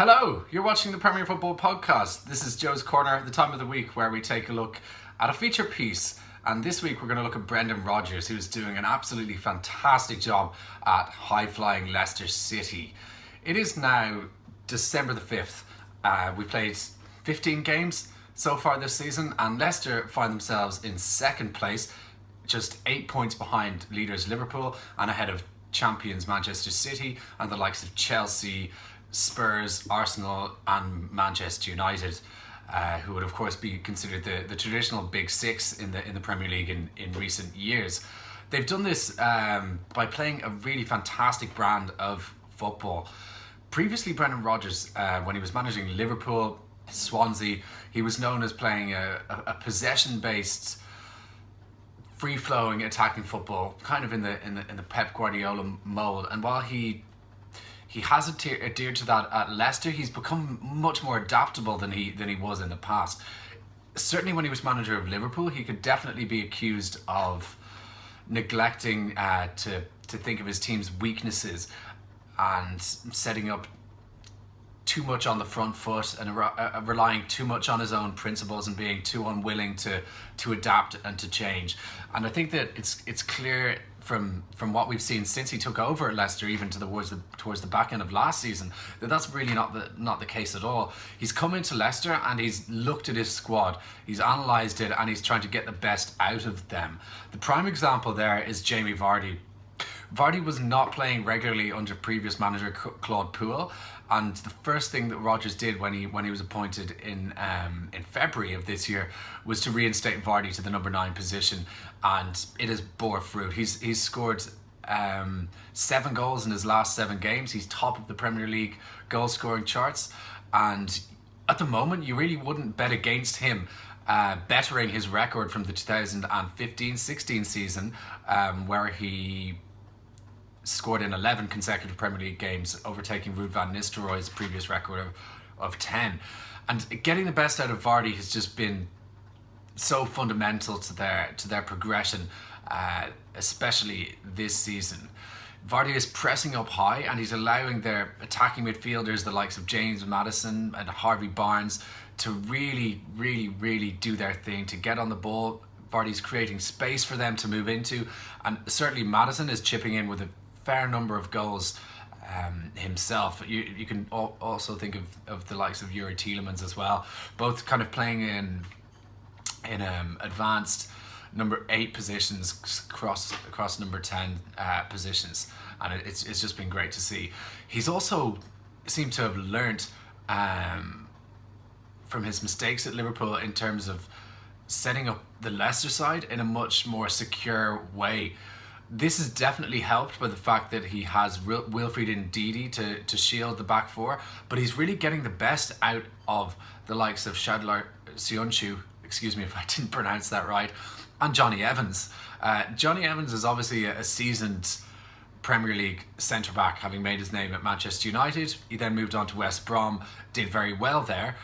Hello, you're watching the Premier Football Podcast. This is Joe's Corner, the time of the week where we take a look at a feature piece. And this week we're going to look at Brendan Rodgers, who's doing an absolutely fantastic job at high-flying Leicester City. It is now December the 5th. We played 15 games so far this season, and Leicester find themselves in second place, just 8 points behind leaders Liverpool and ahead of champions Manchester City and the likes of Chelsea, Spurs, Arsenal and Manchester United, who would of course be considered the traditional big six in the Premier League in recent years. They've done this by playing a really fantastic brand of football. Previously, Brendan Rodgers, when he was managing Liverpool, Swansea, he was known as playing a possession-based, free-flowing attacking football, kind of in the Pep Guardiola mold. And while he has adhered to that at Leicester, he's become much more adaptable than he was in the past. Certainly when he was manager of Liverpool, he could definitely be accused of neglecting to think of his team's weaknesses and setting up too much on the front foot and relying too much on his own principles and being too unwilling to adapt and to change. And I think that it's clear from what we've seen since he took over at Leicester, even towards the back end of last season, that's really not the case at all. He's come into Leicester and he's looked at his squad, he's analysed it, and he's trying to get the best out of them. The prime example there is Jamie Vardy. Vardy was not playing regularly under previous manager Claude Puel, and the first thing that Rodgers did when he was appointed in February of this year was to reinstate Vardy to the number 9 position, and it has bore fruit. He's scored 7 goals in his last 7 games. He's top of the Premier League goal scoring charts, and at the moment you really wouldn't bet against him bettering his record from the 2015-16 season, where he scored in 11 consecutive Premier League games, overtaking Ruud van Nistelrooy's previous record of 10. And getting the best out of Vardy has just been so fundamental to their progression, especially this season. Vardy is pressing up high and he's allowing their attacking midfielders, the likes of James Maddison and Harvey Barnes, to really do their thing, to get on the ball. Vardy's creating space for them to move into, and certainly Maddison is chipping in with a fair number of goals himself. You can also think of the likes of Yuri Tielemans as well, both kind of playing in advanced number 8 positions across number 10 positions, and it's just been great to see. He's also seemed to have learnt from his mistakes at Liverpool in terms of setting up the Leicester side in a much more secure way. This is definitely helped by the fact that he has Wilfried Ndidi to shield the back four, but he's really getting the best out of the likes of Shadlar Sionchu, excuse me if I didn't pronounce that right, and Johnny Evans. Johnny Evans is obviously a seasoned Premier League centre-back, having made his name at Manchester United. He then moved on to West Brom, did very well there,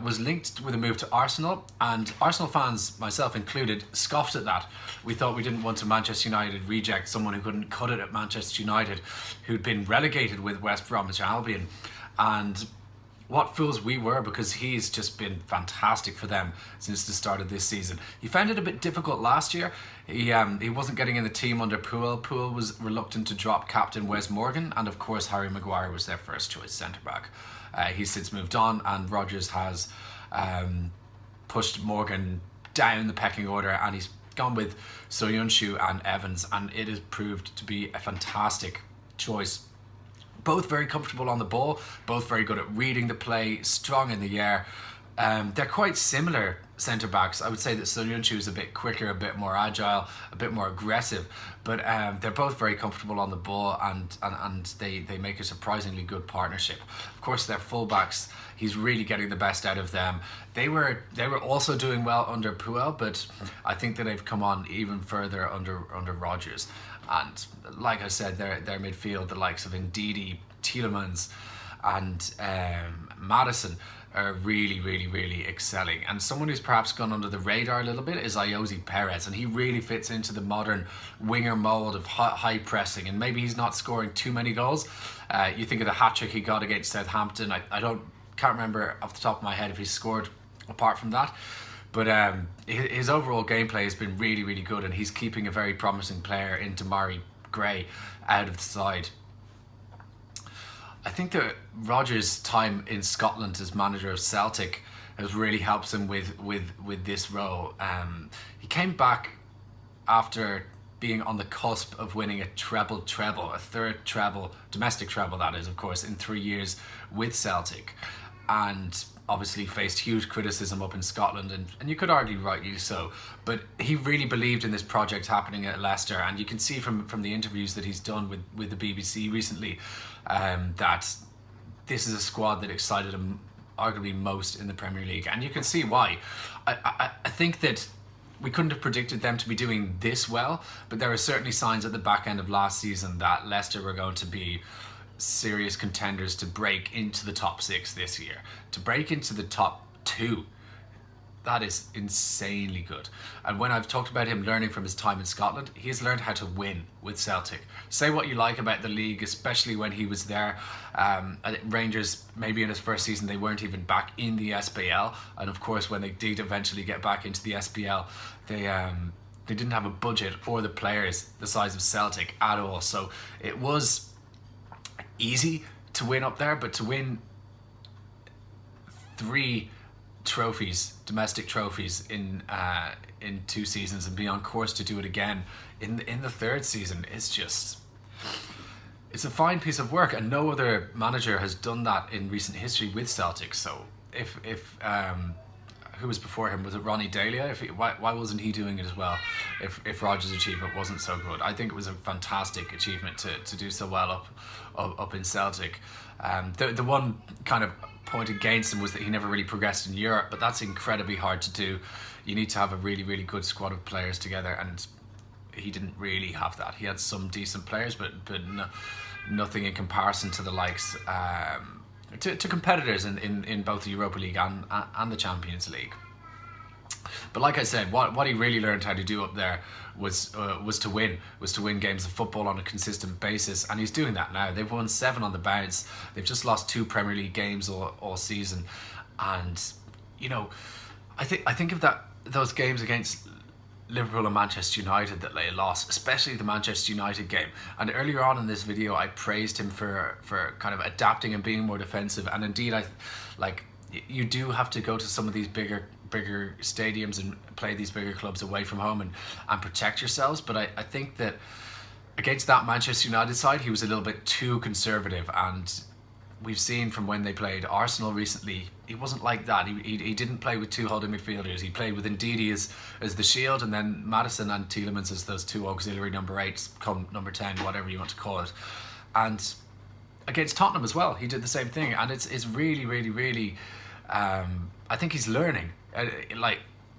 was linked with a move to Arsenal, and Arsenal fans, myself included, scoffed at that. We thought we didn't want a Manchester United reject, someone who couldn't cut it at Manchester United, who'd been relegated with West Bromwich Albion. And what fools we were, because he's just been fantastic for them since the start of this season. He found it a bit difficult last year. He wasn't getting in the team under Puel. Puel was reluctant to drop captain Wes Morgan, and of course Harry Maguire was their first choice centre-back. He's since moved on, and Rodgers has pushed Morgan down the pecking order, and he's gone with Soyuncu and Evans, and it has proved to be a fantastic choice. Both very comfortable on the ball, both very good at reading the play, strong in the air. They're quite similar centre-backs. I would say that Soyuncu is a bit quicker, a bit more agile, a bit more aggressive, but they're both very comfortable on the ball, and they make a surprisingly good partnership. Of course, their full-backs, he's really getting the best out of them. They were also doing well under Puel, but I think that they've come on even further under Rodgers. And like I said, their midfield, the likes of Ndidi, Tielemans and Maddison, are really, really, really excelling. And someone who's perhaps gone under the radar a little bit is Ayoze Perez, and he really fits into the modern winger mold of high pressing, and maybe he's not scoring too many goals. You think of the hat-trick he got against Southampton. I can't remember off the top of my head if he scored apart from that. But his overall gameplay has been really, really good, and he's keeping a very promising player in Demarai Gray out of the side. I think that Rodgers' time in Scotland as manager of Celtic has really helped him with this role. He came back after being on the cusp of winning a treble, a third treble, domestic treble that is, of course, in 3 years with Celtic, and obviously faced huge criticism up in Scotland, and you could argue rightly so. But he really believed in this project happening at Leicester, and you can see from the interviews that he's done with the BBC recently that this is a squad that excited him arguably most in the Premier League, and you can see why. I think that we couldn't have predicted them to be doing this well, but there are certainly signs at the back end of last season that Leicester were going to be serious contenders to break into the top 6 this year. To break into the top 2, that is insanely good. And when I've talked about him learning from his time in Scotland, he has learned how to win with Celtic. Say what you like about the league, especially when he was there. Rangers, maybe in his first season, they weren't even back in the SPL. And of course, when they did eventually get back into the SPL, they didn't have a budget or the players the size of Celtic at all. So it was easy to win up there, but to win 3 trophies, domestic trophies in 2 seasons, and be on course to do it again in the 3rd season, it's a fine piece of work, and no other manager has done that in recent history with Celtic. So if who was before him? Was it Ronnie Delia? Why wasn't he doing it as well? If Rodgers' achievement wasn't so good, I think it was a fantastic achievement to do so well up in Celtic. The one kind of point against him was that he never really progressed in Europe, but that's incredibly hard to do. You need to have a really, really good squad of players together, and he didn't really have that. He had some decent players, but nothing in comparison to the likes to competitors in both the Europa League and the Champions League. But like I said, what he really learned how to do up there was to win games of football on a consistent basis, and he's doing that now. They've won 7 on the bounce. They've just lost 2 Premier League games all season, and I think of those games against Liverpool and Manchester United that they lost, especially the Manchester United game. And earlier on in this video, I praised him for kind of adapting and being more defensive. And indeed, you do have to go to some of these bigger stadiums and play these bigger clubs away from home and protect yourselves. But I think that against that Manchester United side, he was a little bit too conservative, and we've seen from when they played Arsenal recently, he wasn't like that. He didn't play with 2 holding midfielders. He played with Ndidi as the shield, and then Maddison and Tielemans as those 2 auxiliary number 8s, come number 10, whatever you want to call it. And against Tottenham as well, he did the same thing. And it's really, really, really, I think he's learning.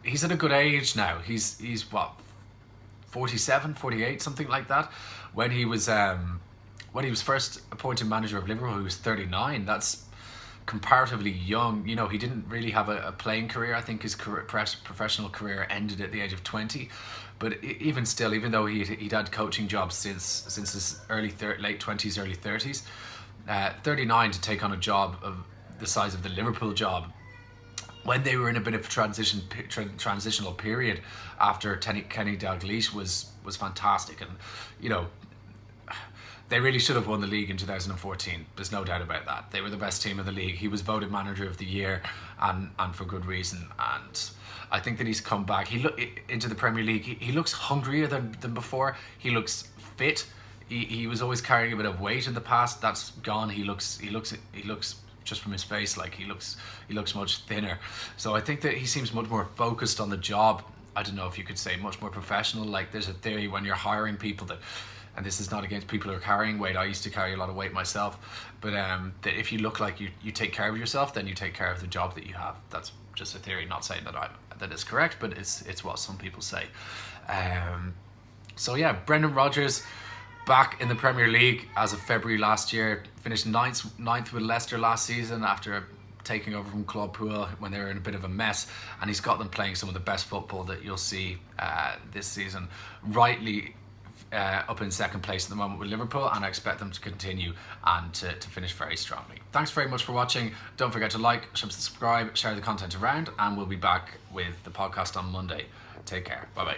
He's at a good age now. He's what, 47, 48, something like that. When he was first appointed manager of Liverpool, he was 39. That's comparatively young. He didn't really have a playing career. I think his professional career ended at the age of 20. But even still, even though he'd had coaching jobs since his late 20s, early 30s, 39 to take on a job of the size of the Liverpool job, when they were in a bit of a transitional period after Kenny Dalglish was fantastic. And they really should have won the league in 2014. There's no doubt about that. They were the best team in the league. He was voted manager of the year, and for good reason. And I think that he's come back. Into the Premier League. He looks hungrier than before. He looks fit. He was always carrying a bit of weight in the past. That's gone. He looks just from his face like he looks much thinner. So I think that he seems much more focused on the job. I don't know if you could say much more professional. Like, there's a theory when you're hiring people that, and this is not against people who are carrying weight, I used to carry a lot of weight myself, but that if you look like you take care of yourself, then you take care of the job that you have. That's just a theory, not saying that it's correct, but it's what some people say. So yeah, Brendan Rodgers back in the Premier League as of February last year, finished ninth with Leicester last season after a taking over from Claude Puel when they were in a bit of a mess, and he's got them playing some of the best football that you'll see this season. Rightly up in second place at the moment with Liverpool, and I expect them to continue and to finish very strongly. Thanks very much for watching. Don't forget to like, subscribe, share the content around, and we'll be back with the podcast on Monday. Take care. Bye bye.